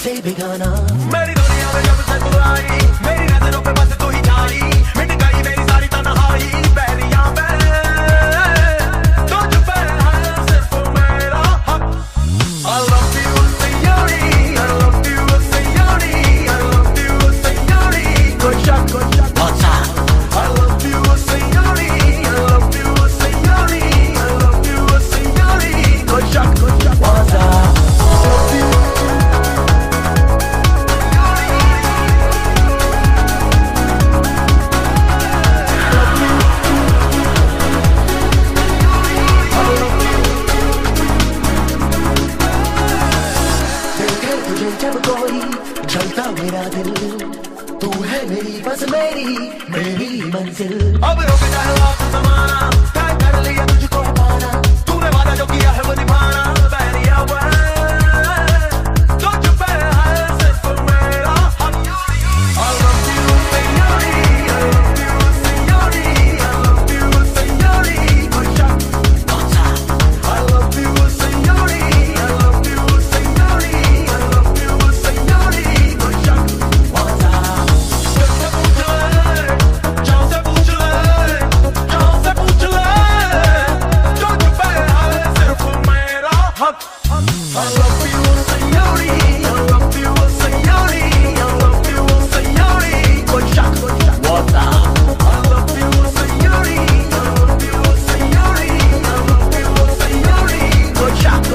से बेगाना। मेरी दुनिया में जब से तू आई, मेरी नजरों पे बस तू ही छाई, मिट गई मेरी सारी तन्हाई। पैरियां पे तुझ पे है सिर्फ मेरा हक। I love you Seoni, I love you Seoni, I love you Seoni, कोई शक What's up? I love you Seoni, I love you Seoni, I love you Seoni, कोई शक What's up? जब कोई चलता मेरा दिल, तू है मेरी बस मेरी मंजिल। अब रुक जाए वक्त ज़माना, तय कर लिया तुझको पाना, तूने वादा जो किया है वो निभाना। बैरिया हुआ तुझ पे है सिर्फ मेरा हक। I love you Seoni, I love you Seoni, I love you Seoni, कोई शक What's up? I love you Seoni, I love you Seoni, I love you Seoni, कोई शक What's up? जान से पूछ ले, जान से पूछ ले, तुझ पे है सिर्फ मेरा हक। I love you Seoni, I love you Seoni, I love you Seoni, कोई शक What's up? I love you Seoni, I love you Seoni, I love you Seoni, कोई शक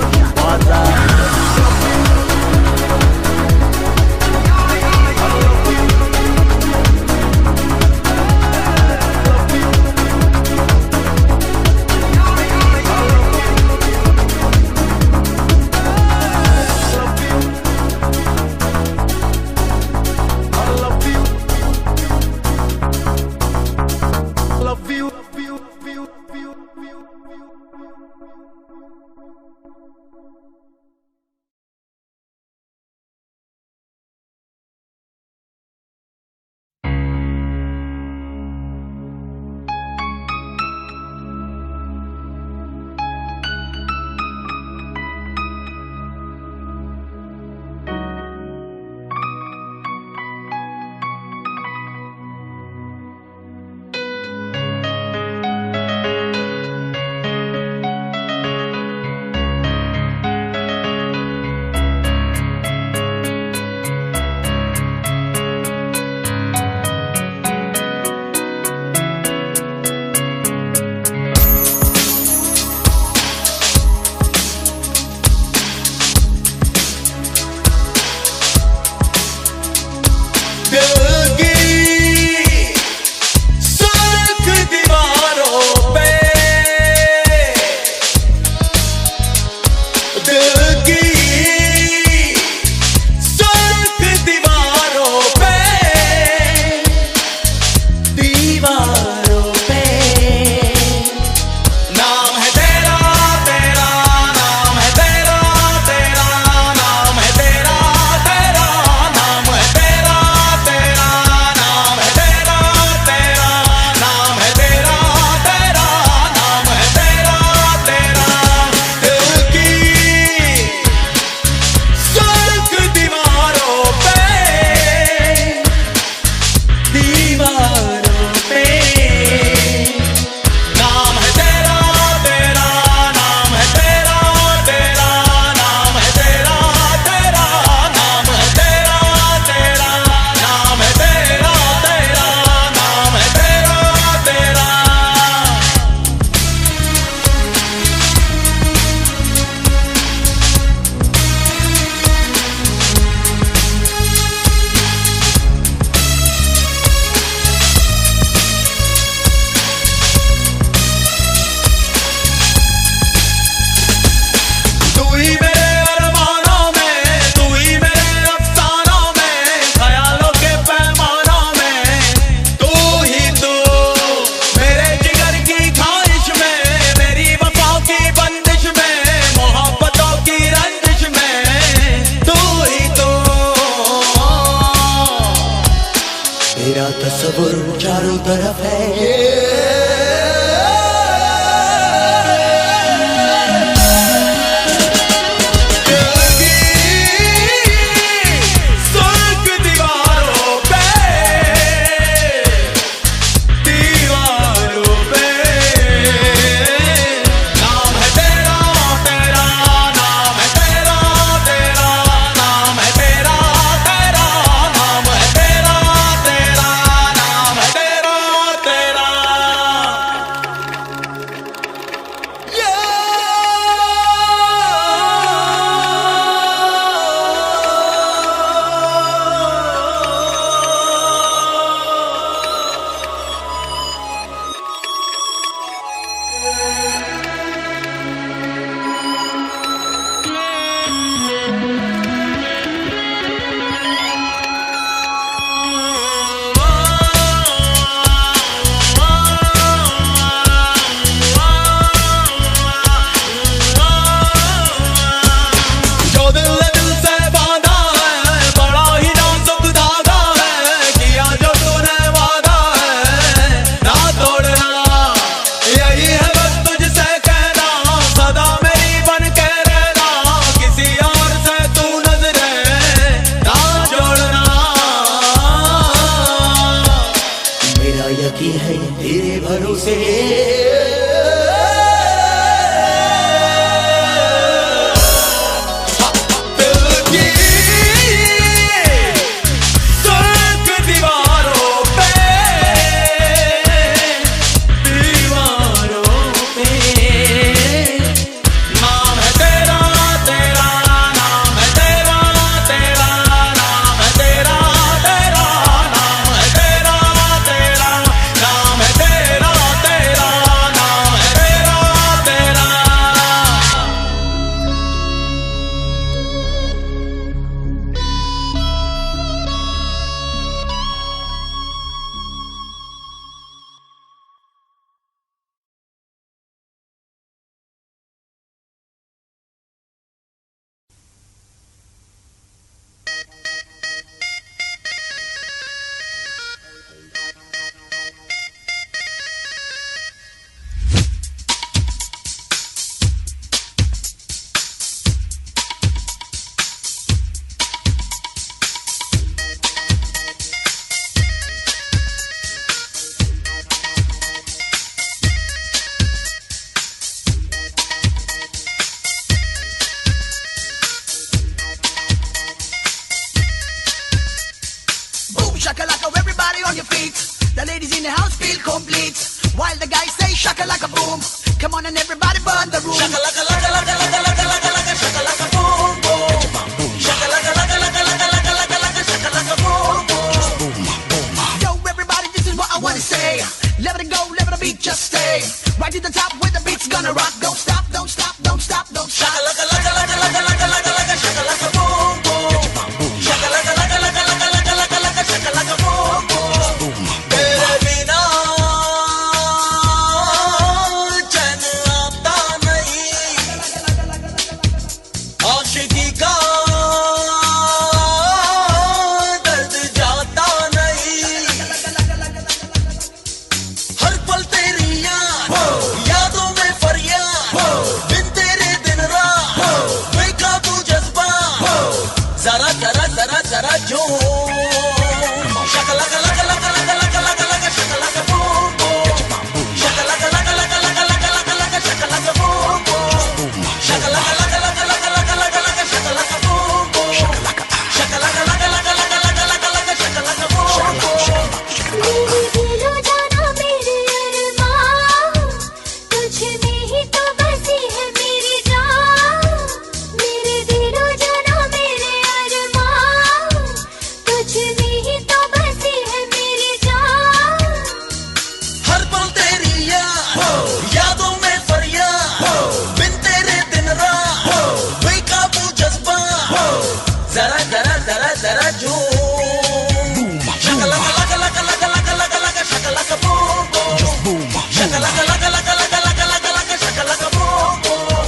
What's up? Love you, love you, love you, love you, love you. तस्वुर चारों तरफ है। everybody on your feet. The ladies in the house feel complete. While the guys say shaka like a boom. Come on and everybody burn the room. Shaka laka laka laka laka laka laka laka shaka laka boom boom. Shaka laka laka laka laka laka laka laka shaka laka boom boom. Just boom boom. Yo everybody, this is what I wanna say. Let it go, let the beat just stay. Right to the top where the beat's gonna rock. Don't stop, don't stop, don't stop, don't stop. Shaka laka laka laka laka laka laka laka shaka laka boom boom. Shaka laka laka laka laka laka laka laka shaka laka boom boom. Just boom boom. तेरे बिना चैन आता नहीं, आशिकी का दर्द जाता नहीं। हर पल तेरी यादों में फरियाद, बिन तेरे दिन रात बेकाबू जज्बा, जरा जरा जरा जरा जो शका लका लका लका लका लका लका लका शका लका बूम बूम, शका लका लका लका लका लका लका लका शका लका बूम बूम, शका लका लका लका लका लका लका लका शका लका बूम बूम, शका लका लका लका लका लका लका लका लका शका लका बूम बूम। मेरे दिलो जाना मेरे अरमान, तुझ में ही तो बसी है मेरी जान। मेरे दिलो जाना मेरे अरमान, तुझ में ही तो बसी है मेरी जान। हर पल तेरी यादों में फरियाद, बिन तेरे दिन रात बेकाबू जज्बा, जरा जरा जरा जरा जो शका लका लका लका लका लका लका लका शका लका बूम बूम, शका लका लका लका लका लका लका लका शका लका boom boom.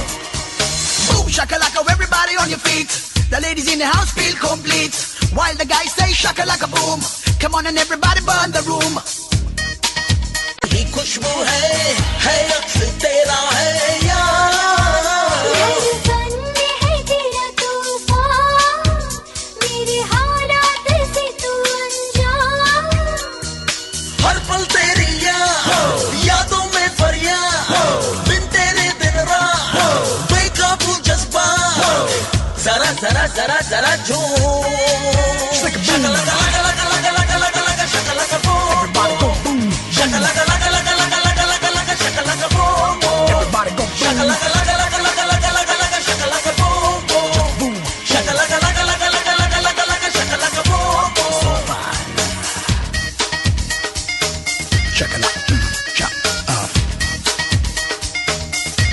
Boom shaka laka, everybody on your feet. The ladies in the house feel complete. While the guys say shaka laka boom. Come on and everybody burn the room. ये खुशबू है अक्स तेरा है यार। धड़कन में है तेरा तूफान, मेरे हालात से तू अनजान। हर पल तेरी यादों में फरियाद, बिन तेरे दिन रात बेकाबू जज्बा, जरा जरा जरा जरा जो शका लका लका लका लका लका लका लका शका लका बूम बूम, शका लका लका लका लका लका लका लका शका लका बूम बूम, शका लका लका लका लका लका लका लका शका लका बूम बूम, शका लका लका लका लका लका लका लका शका लका boom boom. Shaka laka, chop up.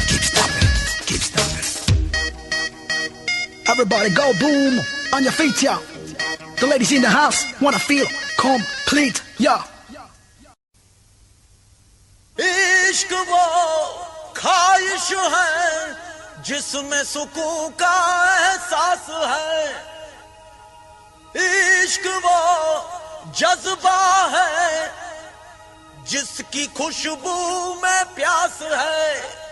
Keep stomping, keep stomping. Everybody go boom on your feet, yeah. The ladies in the house wanna feel complete, yeah. इश्क वो ख्वाहिश है जिसमें सुकून का एहसास है, इश्क वो जज्बा है जिसकी खुशबू में प्यास है।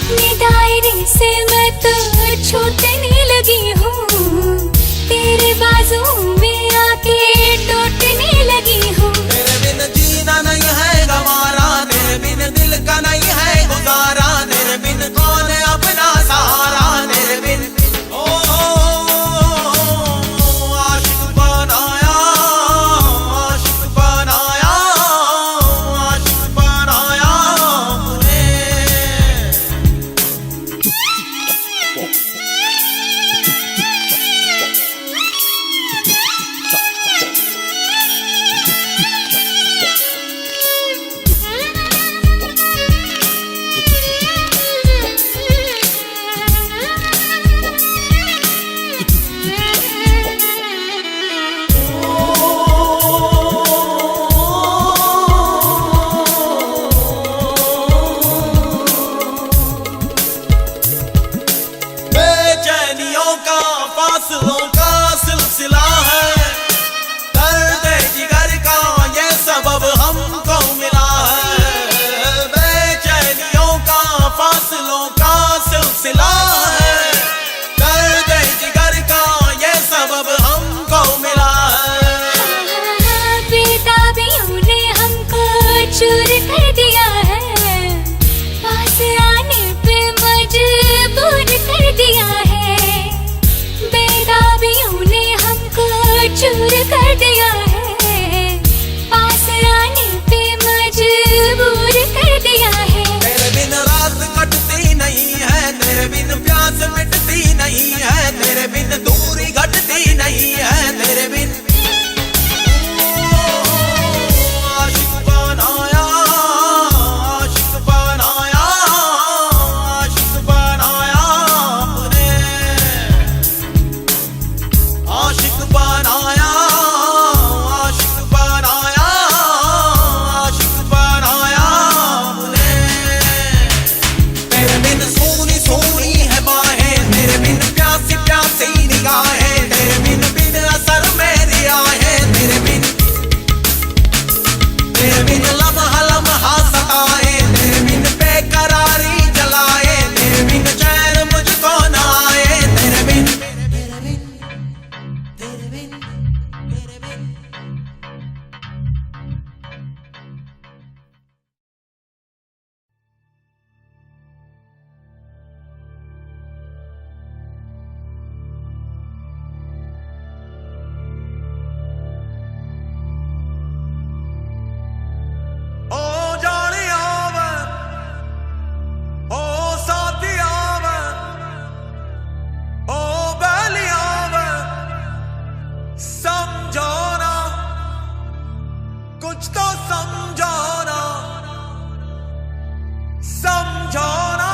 अपने दायरे से मैं तो छूटने लगी हूँ, तेरे बाजू में आके टूटने लगी हूँ। तेरे बिन जीना नहीं है गवारा, तेरे बिन दिल का नहीं है गुजारा, तेरे बिन कौन है अपना सहारा, तेरे बिन ओ आशिक बनाया, आशिक बनाया, आशिक बनाया मुझे। बेचैनियों का फासलों का सिलसिला है, दर्द जिगर का ये सबब हमको मिला है। बेचैनियों का फासलों का सिलसिला है, दर्द जिगर का ये सबब हमको मिला है। बेताबियों ने हमको चूर कर दिया है, पास आने पे मजबूर कर दिया है। बेताबियों ने हमको चूर कर दिया है, पास आने पे मजबूर कर दिया है। तेरे बिन रात कटती नहीं है, तेरे बिन प्यास मिटती नहीं है, तेरे बिन दूरी घटती नहीं है, तेरे बिन आशिक बनाया, आशिक बनाया, आशिक बनाया मुझे। आशिक बनाया, आशिक बनाया, आशिक बनाया मुझे। तेरे बिन सोनी सोनी है बाहें, तेरे बिन प्यासी प्यासी निगाहें, तेरे बिन असर मेरी आहें, तेरे बिन लम्हा लम्हा सताए, तेरे बिन बेकरारी जलाए, तेरे बिन चैन मुझको ना आए, तेरे बिन तेरे बिन तेरे बिन तेरे बिन। ओ जानिया वे, ओ साथिया वे, ओ बैलिया वे, समझो ना, कुछ तो समझो ना, समझो ना,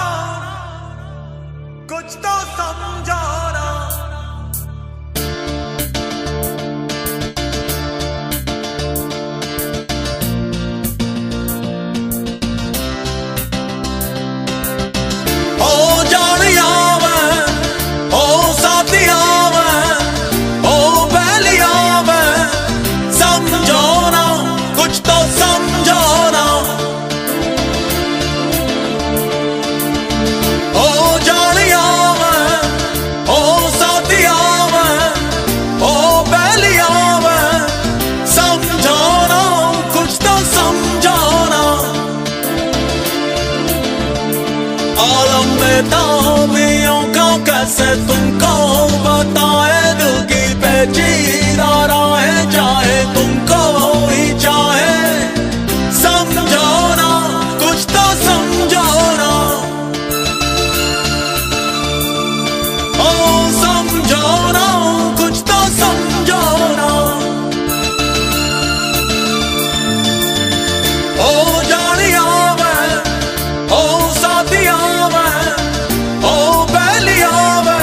कुछ तो समझो ना। ओ जानिया वे, ओ साथिया वे, ओ बैलिया वे, समझो ना, कुछ तो समझो ना। ओ जानिया वे, ओ साथिया वे, ओ बैलिया वे, समझो ना, कुछ तो समझो ना। आलम में ताबियों का कैसे तुमको बताए, दिल की पेचीदा राहें चाहे तुमको ही चाहे, समझो ना, कुछ तो समझो ना। ओ समझो ना, कुछ तो समझो ना। ओ जानिया वे, ओ साथिया वे, ओ बैलिया वे,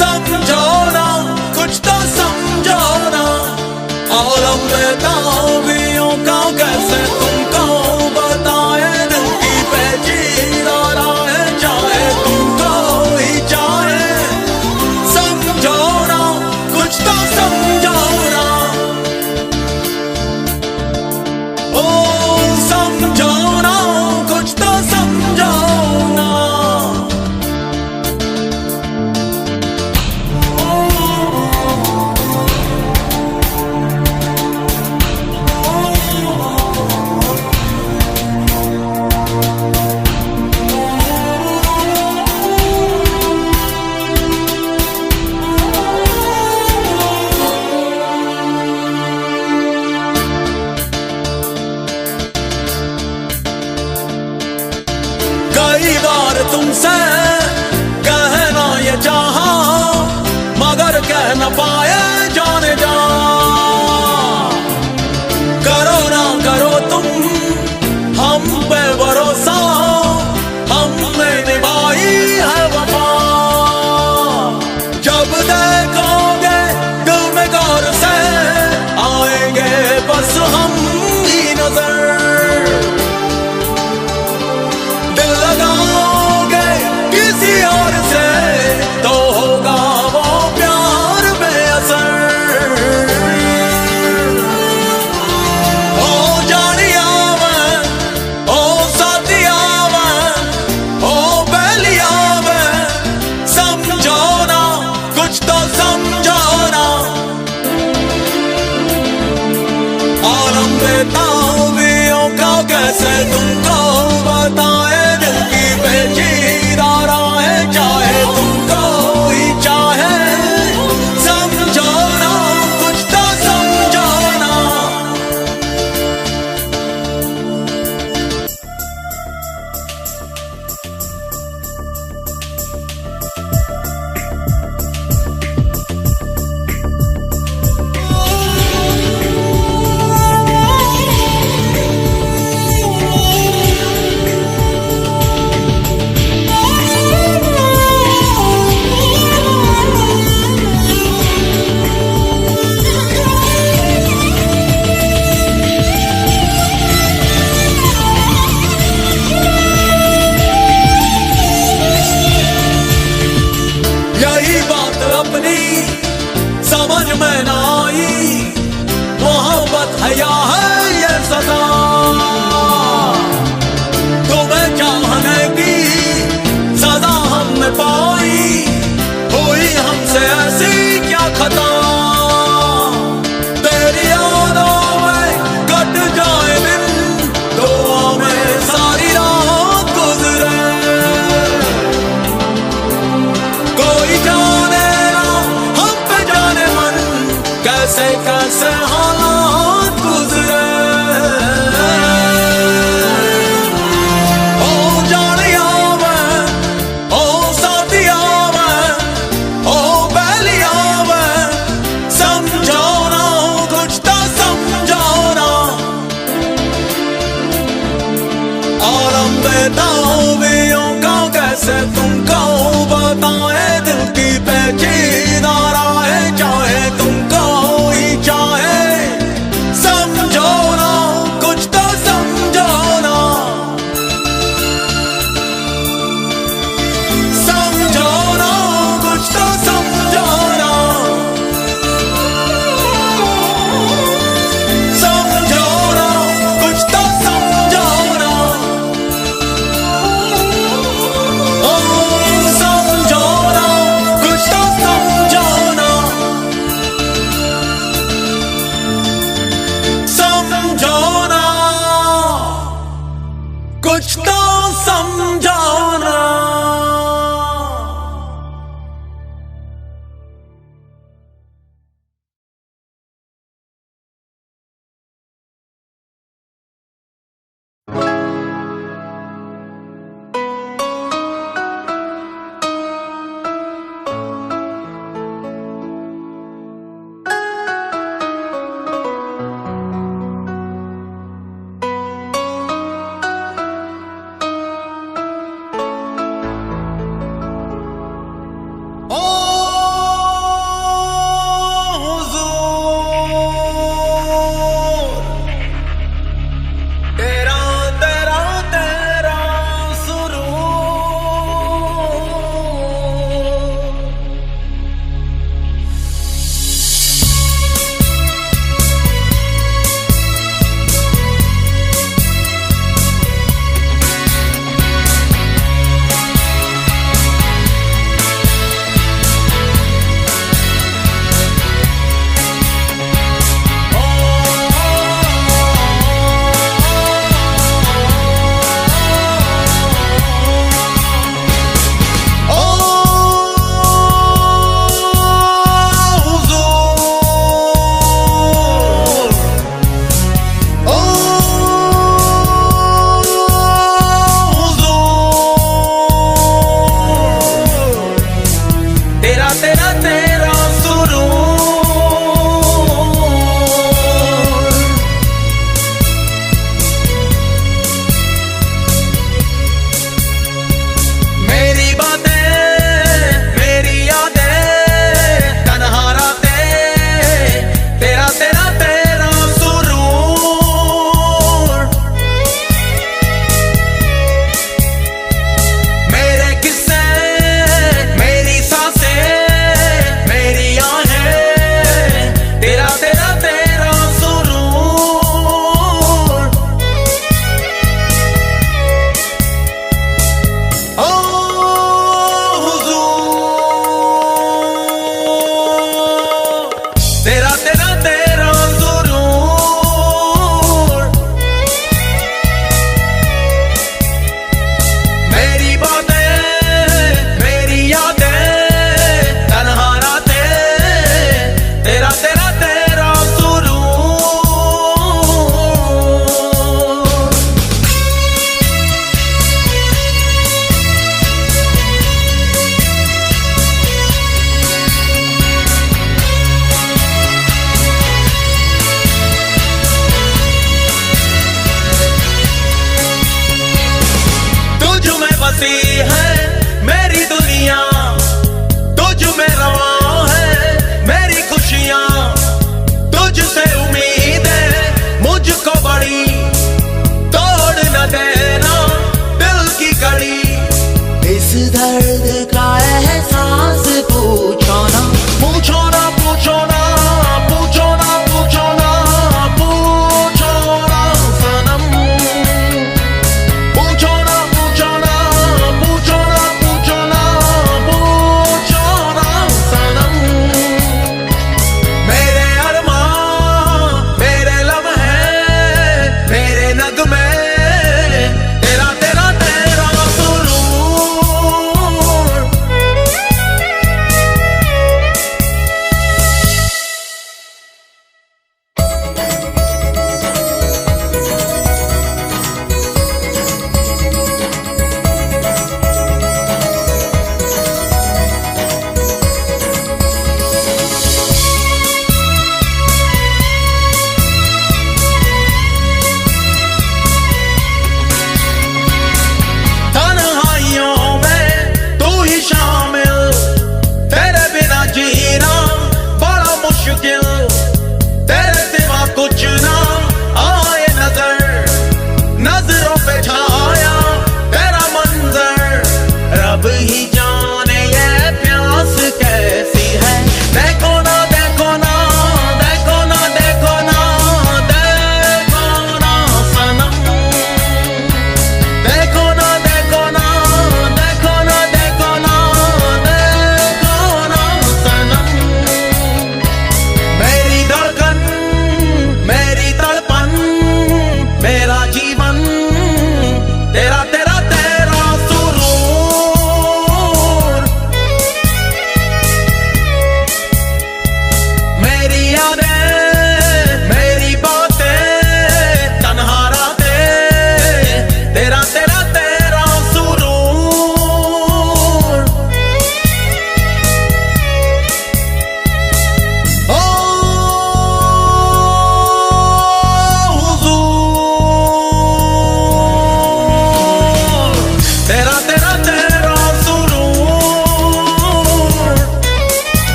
समझो ना, कुछ तो समझो बेताबियों का कैसे तुमको बताए, दिल की पेचीदा राहें चाहे तुमको ही चाहे, समझो ना कुछ तो समझो ना। यही बात अपनी समझ में ना आई, मोहब्बत हया है ये सदा, तुम्हें चाहने की सदा हमने पाई, हुई हमसे ऐसी क्या खता, तेरी यादों में कट जाए दिन, दुआ में सारी रात गुजरे, कोई जाने ना हम पे जाने मन, कैसे कैसे हालात गुजरे। ओ जानिया मैं, ओ साथिया मैं, ओ बैलिया मैं, समझो ना कुछ तो समझो ना। और हम बेताबियों का कैसे तुमको बताए, दिल की पेचीदा राहें चाहे तुमको ही चाहे, समझो ना कुछ तो समझो ना, समझो ना कुछ तो समझो ना, समझो ना कुछ तो समझो ना, ओ समझो ना कुछ तो समझो ना।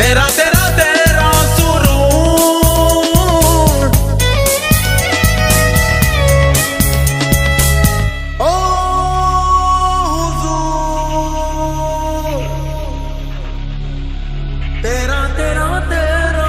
तेरा तेरा तेरा सुरूर। ओ हुजूर, तेरा तेरा तेरा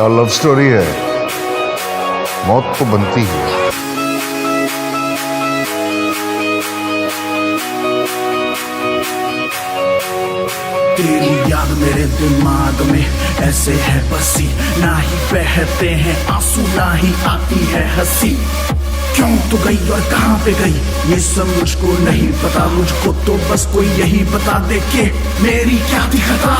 क्या लव स्टोरी है, मौत तो बनती है। तेरी याद मेरे दिमाग में ऐसे है बसी, ना ही बहते हैं आंसू ना ही आती है हंसी। क्यों तो गई और कहां पे गई ये सब मुझको नहीं पता, मुझको तो बस कोई यही बता दे कि मेरी क्या थी खता।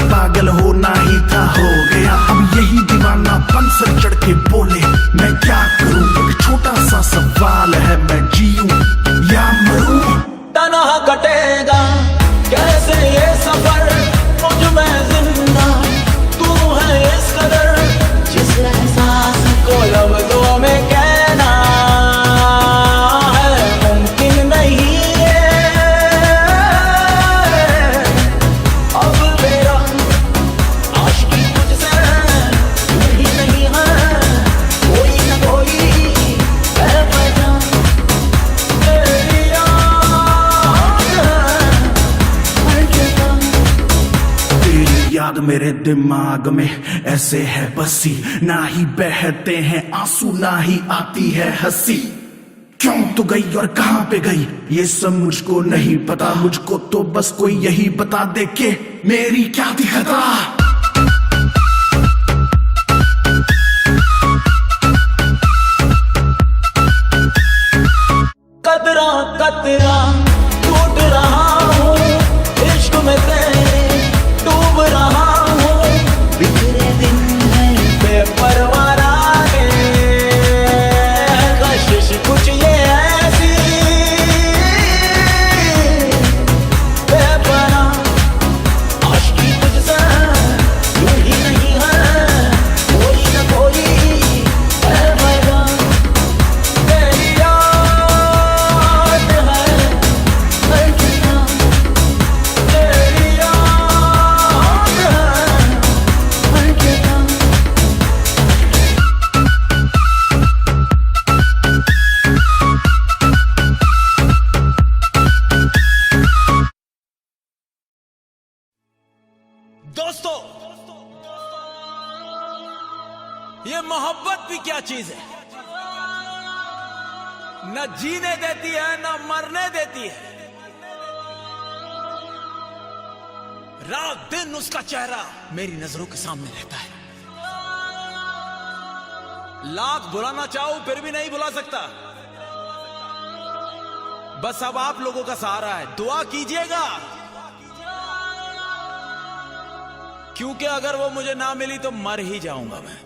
पागल होना ही था हो गया, अब यही दीवानापन सर चढ़ के बोले मैं क्या करूं। एक छोटा सा सवाल है, मैं जीऊं या मरूं। तन्हा कटेगा कैसे ये सफर, मुझ में जिंदा तू है इस कदर, जिस एहसास को लफ्जों में कहना है मुमकिन नहीं है। अब मेरा आशिकी तुझसे नहीं नहीं है, कोई ना कोई है पहचान। तेरी याद हर जगह, तेरी याद मेरे दिमाग में ऐसे है बसी, ना ही बहते हैं आंसू ना ही आती है हंसी। क्यों तो गई और कहां पे गई ये सब मुझको नहीं पता, मुझको तो बस कोई यही बता दे कि मेरी क्या थी खता। कतरा कतरा टूट रहा हूँ, इश्क में तेरे डूब रहा हूँ। बिखरे दिन है बेपरवाह रातें, कशिश कुछ ये ऐसी बेपनाह आशिकी तुझसे यूं ही नहीं है, कोई ना कोई है वजह। तेरी याद है हर जगह, तेरी याद है हर जगह। दोस्तों, ये मोहब्बत भी क्या चीज है, न जीने देती है न मरने देती है। रात दिन उसका चेहरा मेरी नजरों के सामने रहता है। लाख बुलाना चाहूं फिर भी नहीं बुला सकता। बस अब आप लोगों का सहारा है, दुआ कीजिएगा, क्योंकि अगर वो मुझे ना मिली तो मर ही जाऊंगा मैं।